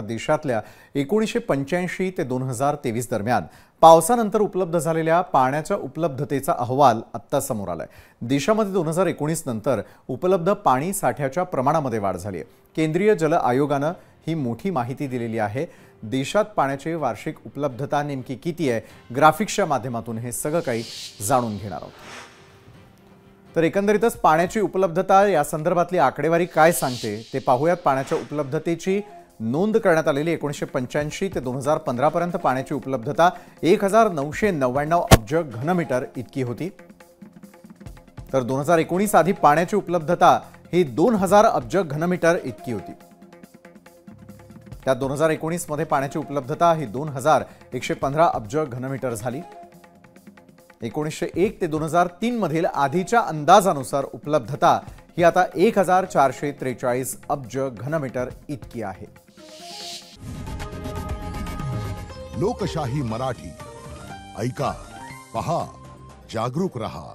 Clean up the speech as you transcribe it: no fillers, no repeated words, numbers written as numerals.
देशातल्या 1985 ते 2023 दरम्यान पावसानंतर उपलब्ध झालेल्या पाण्याच्या उपलब्धतेचा अहवाल आता समोर आलाय। देशामध्ये 2019 नंतर उपलब्ध पाणी साठ्याच्या प्रमाणामध्ये वाढ झाली आहे। केंद्रीय जल आयोगाने ही मोठी माहिती दिलेली आहे। देशात पाण्याची वार्षिक उपलब्धता नेमकी किती आहे, ग्राफिक्सच्या माध्यमातून हे सगळं काही जाणून घेणार आहोत। तर एकंदरीतच पाण्याची उपलब्धता या संदर्भातली आकडेवारी काय सांगते ते पाहूयात। पाण्याच्या उपलब्धतेची नोंद करण्यात आलेली 1985 ते 2015 पर्यंत पाण्याची उपलब्धता 1999 अब्ज घनमीटर इतकी होती। तर 2019 आधी पाण्याची उपलब्धता ही 2000 अब्ज घनमीटर इतकी होती। त्यात 2019 मध्ये पाण्याची उपलब्धता ही 2115 अब्ज घनमीटर झाली। 1901 ते 2003 मधील आधीच्या अंदाजानुसार उपलब्धता ही आता 1443 अब्ज घनमीटर इतकी आहे। लोकशाही मराठी ऐका, पहा, जागरूक रहा।